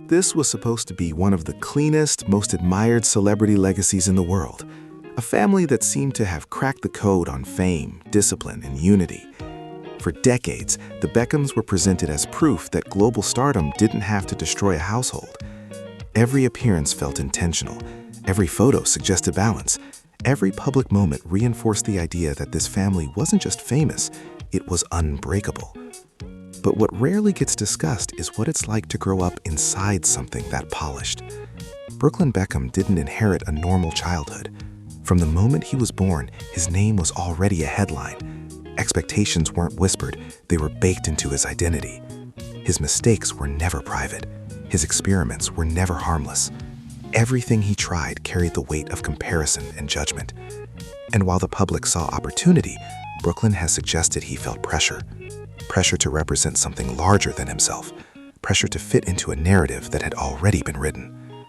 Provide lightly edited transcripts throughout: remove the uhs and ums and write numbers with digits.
This was supposed to be one of the cleanest, most admired celebrity legacies in the world. A family that seemed to have cracked the code on fame, discipline, and unity. For decades, the Beckhams were presented as proof that global stardom didn't have to destroy a household. Every appearance felt intentional. Every photo suggested balance. Every public moment reinforced the idea that this family wasn't just famous, it was unbreakable. But what rarely gets discussed is what it's like to grow up inside something that polished. Brooklyn Beckham didn't inherit a normal childhood. From the moment he was born, his name was already a headline. Expectations weren't whispered, they were baked into his identity. His mistakes were never private. His experiments were never harmless. Everything he tried carried the weight of comparison and judgment. And while the public saw opportunity, Brooklyn has suggested he felt pressure. Pressure to represent something larger than himself. Pressure to fit into a narrative that had already been written.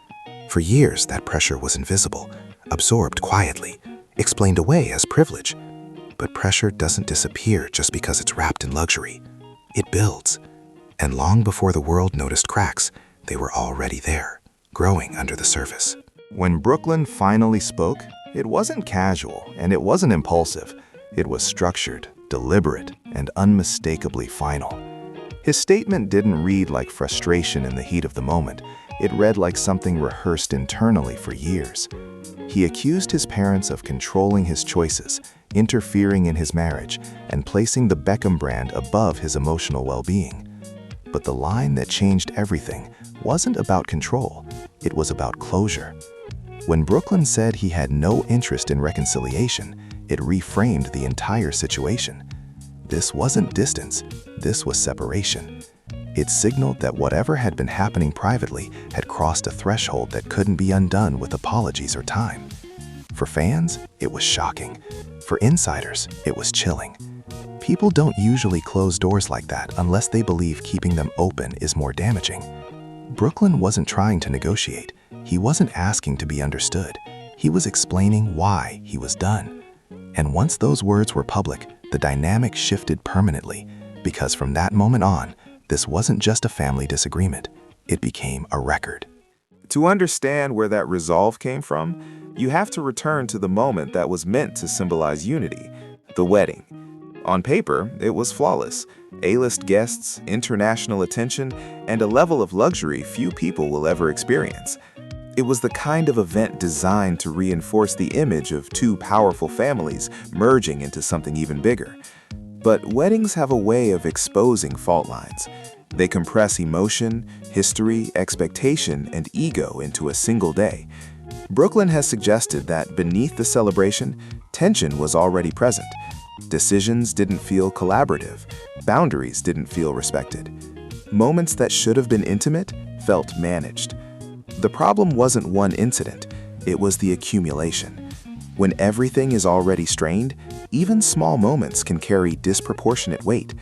For years, that pressure was invisible, absorbed quietly, explained away as privilege. But pressure doesn't disappear just because it's wrapped in luxury. It builds. And long before the world noticed cracks, they were already there, growing under the surface. When Brooklyn finally spoke, it wasn't casual and it wasn't impulsive. It was structured, deliberate, and unmistakably final. His statement didn't read like frustration in the heat of the moment. It read like something rehearsed internally for years. He accused his parents of controlling his choices, interfering in his marriage, and placing the Beckham brand above his emotional well-being. But the line that changed everything wasn't about control, it was about closure. When Brooklyn said he had no interest in reconciliation, it reframed the entire situation. This wasn't distance, this was separation. It signaled that whatever had been happening privately had crossed a threshold that couldn't be undone with apologies or time. For fans, it was shocking. For insiders, it was chilling. People don't usually close doors like that unless they believe keeping them open is more damaging. Brooklyn wasn't trying to negotiate. He wasn't asking to be understood. He was explaining why he was done. And once those words were public, the dynamic shifted permanently, because from that moment on, this wasn't just a family disagreement. It became a record. To understand where that resolve came from, you have to return to the moment that was meant to symbolize unity, the wedding. On paper, it was flawless. A-list guests, international attention, and a level of luxury few people will ever experience. It was the kind of event designed to reinforce the image of two powerful families merging into something even bigger. But weddings have a way of exposing fault lines. They compress emotion, history, expectation, and ego into a single day. Brooklyn has suggested that beneath the celebration, tension was already present. Decisions didn't feel collaborative. Boundaries didn't feel respected. Moments that should have been intimate felt managed. The problem wasn't one incident, it was the accumulation. When everything is already strained, even small moments can carry disproportionate weight.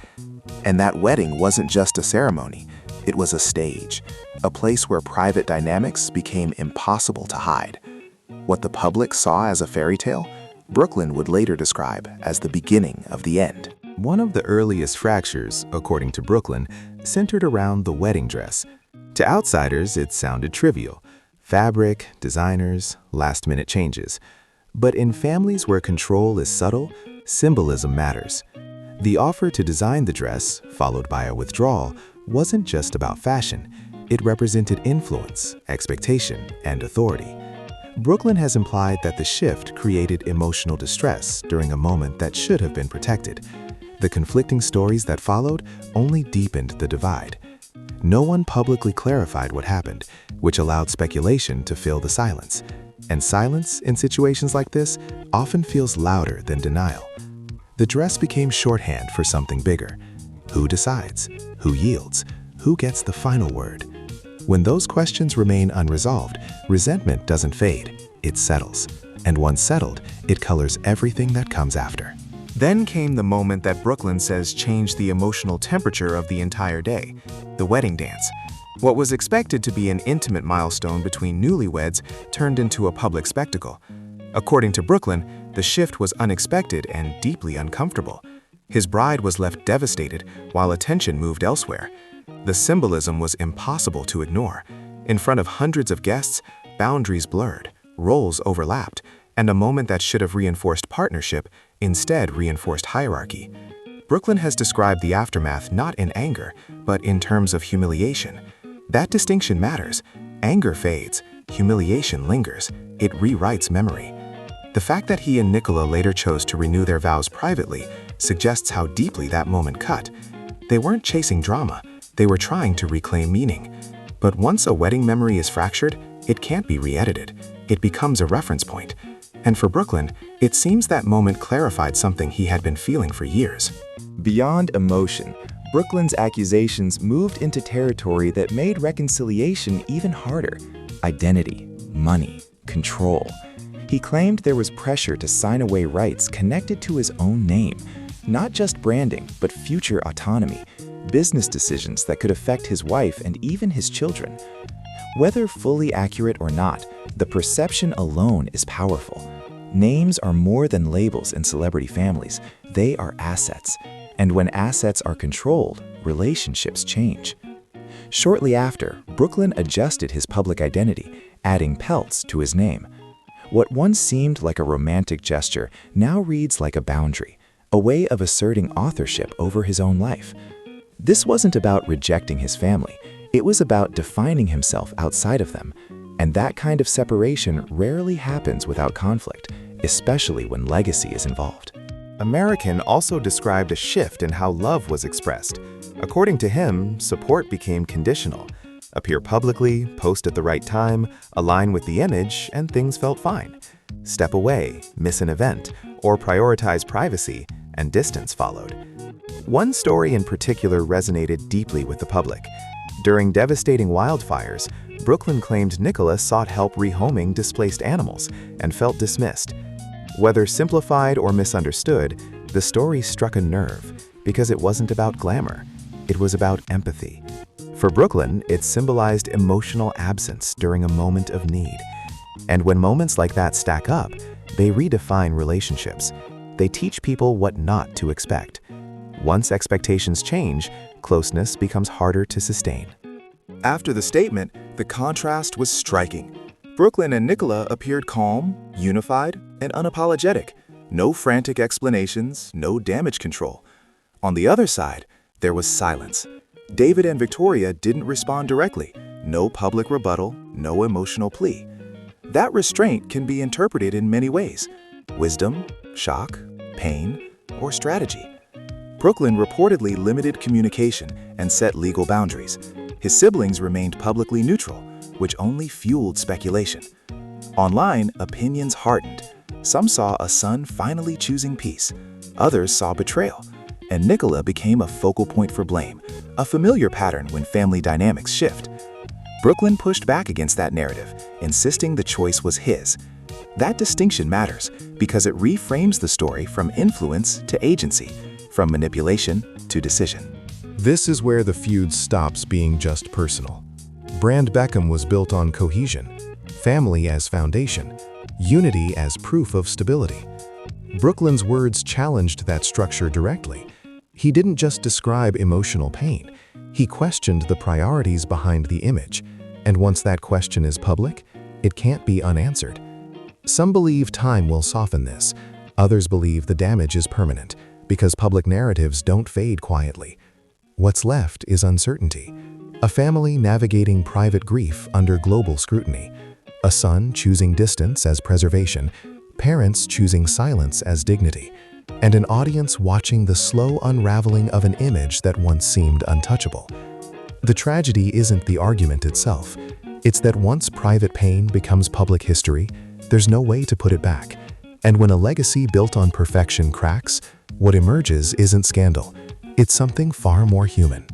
And that wedding wasn't just a ceremony, it was a stage, a place where private dynamics became impossible to hide. What the public saw as a fairy tale, Brooklyn would later describe as the beginning of the end. One of the earliest fractures, according to Brooklyn, centered around the wedding dress. To outsiders, it sounded trivial. Fabric, designers, last-minute changes. But in families where control is subtle, symbolism matters. The offer to design the dress, followed by a withdrawal, wasn't just about fashion. It represented influence, expectation, and authority. Brooklyn has implied that the shift created emotional distress during a moment that should have been protected. The conflicting stories that followed only deepened the divide. No one publicly clarified what happened, which allowed speculation to fill the silence. And silence in situations like this often feels louder than denial. The dress became shorthand for something bigger. Who decides? Who yields? Who gets the final word? When those questions remain unresolved, resentment doesn't fade, it settles. And once settled, it colors everything that comes after. Then came the moment that Brooklyn says changed the emotional temperature of the entire day, the wedding dance. What was expected to be an intimate milestone between newlyweds turned into a public spectacle. According to Brooklyn, the shift was unexpected and deeply uncomfortable. His bride was left devastated while attention moved elsewhere. The symbolism was impossible to ignore. In front of hundreds of guests, boundaries blurred, roles overlapped, and a moment that should have reinforced partnership instead reinforced hierarchy. Brooklyn has described the aftermath not in anger, but in terms of humiliation. That distinction matters. Anger fades, humiliation lingers, it rewrites memory. The fact that he and Nicola later chose to renew their vows privately suggests how deeply that moment cut. They weren't chasing drama, they were trying to reclaim meaning. But once a wedding memory is fractured, it can't be re-edited. It becomes a reference point. And for Brooklyn, it seems that moment clarified something he had been feeling for years. Beyond emotion, Brooklyn's accusations moved into territory that made reconciliation even harder. Identity, money, control. He claimed there was pressure to sign away rights connected to his own name, not just branding, but future autonomy, business decisions that could affect his wife and even his children. Whether fully accurate or not, the perception alone is powerful. Names are more than labels in celebrity families, they are assets. And when assets are controlled, relationships change. Shortly after, Brooklyn adjusted his public identity, adding Peltz to his name. What once seemed like a romantic gesture now reads like a boundary, a way of asserting authorship over his own life. This wasn't about rejecting his family, it was about defining himself outside of them. And that kind of separation rarely happens without conflict, especially when legacy is involved. American also described a shift in how love was expressed. According to him, support became conditional. Appear publicly, post at the right time, align with the image, and things felt fine. Step away, miss an event, or prioritize privacy, and distance followed. One story in particular resonated deeply with the public. During devastating wildfires, Brooklyn claimed Nicola sought help rehoming displaced animals and felt dismissed. Whether simplified or misunderstood, the story struck a nerve because it wasn't about glamour. It was about empathy. For Brooklyn, it symbolized emotional absence during a moment of need. And when moments like that stack up, they redefine relationships. They teach people what not to expect. Once expectations change, closeness becomes harder to sustain. After the statement, the contrast was striking. Brooklyn and Nicola appeared calm, unified, and unapologetic. No frantic explanations, no damage control. On the other side, there was silence. David and Victoria didn't respond directly. No public rebuttal, no emotional plea. That restraint can be interpreted in many ways: wisdom, shock, pain, or strategy. Brooklyn reportedly limited communication and set legal boundaries. His siblings remained publicly neutral, which only fueled speculation. Online, opinions hardened. Some saw a son finally choosing peace. Others saw betrayal. And Nicola became a focal point for blame, a familiar pattern when family dynamics shift. Brooklyn pushed back against that narrative, insisting the choice was his. That distinction matters because it reframes the story from influence to agency, from manipulation to decision. This is where the feud stops being just personal. Brand Beckham was built on cohesion, family as foundation, unity as proof of stability. Brooklyn's words challenged that structure directly. He didn't just describe emotional pain, he questioned the priorities behind the image. And once that question is public, it can't be unanswered. Some believe time will soften this. Others believe the damage is permanent, because public narratives don't fade quietly. What's left is uncertainty. A family navigating private grief under global scrutiny. A son choosing distance as preservation. Parents choosing silence as dignity. And an audience watching the slow unraveling of an image that once seemed untouchable. The tragedy isn't the argument itself. It's that once private pain becomes public history, there's no way to put it back. And when a legacy built on perfection cracks, what emerges isn't scandal. It's something far more human.